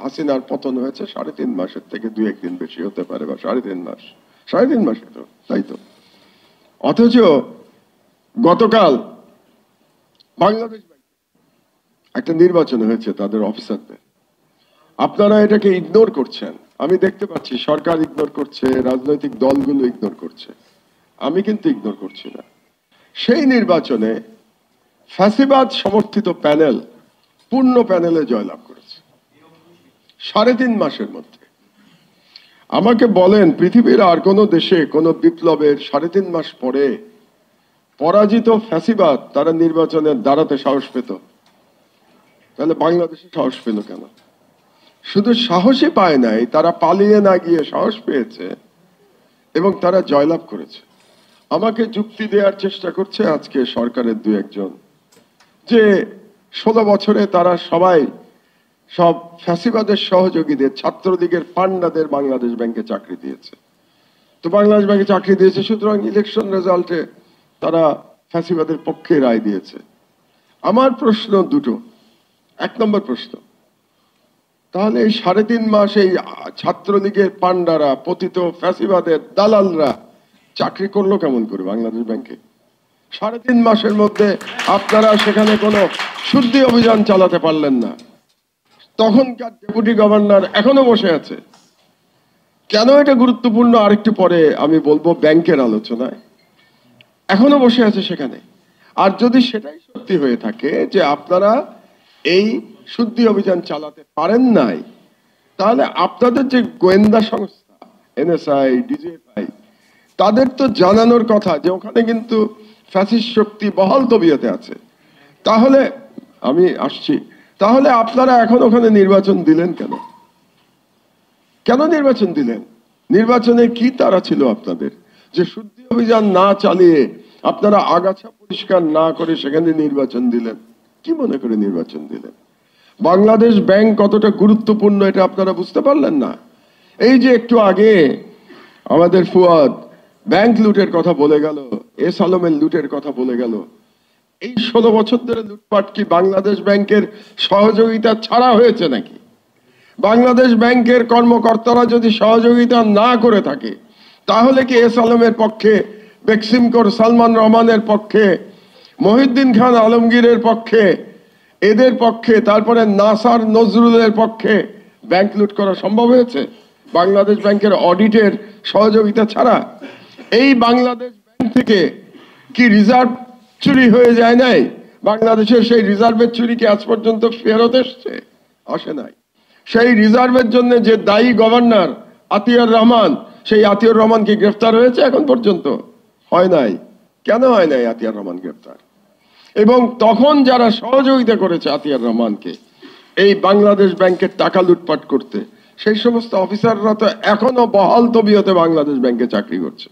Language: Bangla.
হাসিনার পতন হয়েছে 3.5 মাসের থেকে 2-1 দিন বেশি হতে পারে, বা 3.5 মাস, 3.5 মাসে তো, তাই তো। অথচ গতকাল বাংলাদেশ একটা নির্বাচন হয়েছে তাদের অফিসারদের, আপনারা এটাকে ইগনোর করছেন। আমি দেখতে পাচ্ছি সরকার ইগনোর করছে, রাজনৈতিক দলগুলো ইগনোর করছে, আমি কিন্তু ইগনোর করছি না। সেই নির্বাচনে ফ্যাসিবাদ সমর্থিত প্যানেল পূর্ণ প্যানেলে জয়লাভ করেছে 3.5 মাসের মধ্যে। আমাকে বলেন, পৃথিবীর আর কোন দেশে কোন বিপ্লবের 3.5 মাস পরে পরাজিত ফ্যাসিবাদ তারা নির্বাচনে দাঁড়াতে সাহস পেত? তাহলে বাংলাদেশে সাহস পেল কেন? শুধু সাহসই পায় নাই, তারা পালিয়ে না গিয়ে সাহস পেয়েছে এবং তারা জয়লাভ করেছে। আমাকে যুক্তি দেওয়ার চেষ্টা করছে আজকে সরকারের 2-1 জন যে 16 বছরে তারা সবাই সব ফ্যাসিবাদের সহযোগীদের, ছাত্রলীগের পান্ডাদের বাংলাদেশ ব্যাংকে চাকরি দিয়েছে। তো বাংলাদেশ ব্যাংকে চাকরি দিয়েছে, সুতরাং ইলেকশন রেজাল্টে তারা ফ্যাসিবাদের পক্ষে রায় দিয়েছে। আমার প্রশ্ন দুটো। 1 নম্বর প্রশ্ন, তাহলে এই 3.5 মাস এই ছাত্রলীগের পান্ডারা, পতিত ফ্যাসিবাদের দালালরা চাকরি করলো কেমন করে বাংলাদেশ ব্যাংকে? 3.5 মাসের মধ্যে আপনারা সেখানে কোনো শুদ্ধি অভিযান চালাতে পারলেন না। তখনকার ডেপুটি গভর্নর এখনো বসে আছে। কেন এটা গুরুত্বপূর্ণ আরেকটু পরে আমি বলবো ব্যাংকের আলোচনায়। এখনো বসে আছে সেখানে। আর যদি সেটাই সত্যি হয়ে থাকে যে আপনারা এই শুদ্ধি অভিযান চালাতে পারেন নাই, তাহলে আপনাদের যে গোয়েন্দা সংস্থা এনএসআই, ডিজিএফআই, তাদের তো জানানোর কথা যে ওখানে কিন্তু ফ্যাসিস্ট শক্তি বহাল তবিয়তে আছে। তাহলে আমি আসছি, তাহলে আপনারা এখন ওখানে নির্বাচন দিলেন কেন? কেন নির্বাচন দিলেন? নির্বাচনে কি তারা ছিল আপনাদের যে শুদ্ধি অভিযান না চালিয়ে আপনারা আগাছা পরিষ্কার না করে সেখানে নির্বাচন দিলেন? কি মনে করে নির্বাচন দিলেন? বাংলাদেশ ব্যাংক কতটা গুরুত্বপূর্ণ এটা আপনারা বুঝতে পারলেন না? এই যে একটু আগে আমাদের ফুয়াদ ব্যাংক লুটের কথা বলে গেল, এস আলমের লুটের কথা বলে গেল। এই 16 বছর ধরে লুটপাট কি বাংলাদেশ ব্যাংকের সহযোগিতা ছাড়া হয়েছে নাকি? বাংলাদেশ ব্যাংকের কর্মকর্তারা যদি সহযোগিতা না করে থাকে, তাহলে কি এস আলমের পক্ষে, বেক্সিম কর সালমান রহমানের পক্ষে, মহিউদ্দিন খান আলমগীরের পক্ষে, এদের পক্ষে, তারপরে নাসার নজরুলের পক্ষে ব্যাংক লুট করা সম্ভব হয়েছে বাংলাদেশ ব্যাংকের অডিটের সহযোগিতা ছাড়া? এই বাংলাদেশ ব্যাংক থেকে কি রিজার্ভ চুরি হয়ে যায় নাই? বাংলাদেশের সেই রিজার্ভের চুরি কি আজ পর্যন্ত ফেরত এসছে? আসে নাই। সেই রিজার্ভের জন্য যে দায়ী গভর্নর আতিয়ার রহমান, সেই আতিয়ার রহমান কি গ্রেফতার হয়েছে এখন পর্যন্ত? হয় নাই। কেন হয় নাই আতিয়ার রহমান গ্রেফতার? এবং তখন যারা সহযোগিতা করেছে আতিয়ার রহমানকে এই বাংলাদেশ ব্যাংকের টাকা লুটপাট করতে, সেই সমস্ত অফিসাররা তো এখনো বহাল তবিয়তে বাংলাদেশ ব্যাংকে চাকরি করছে।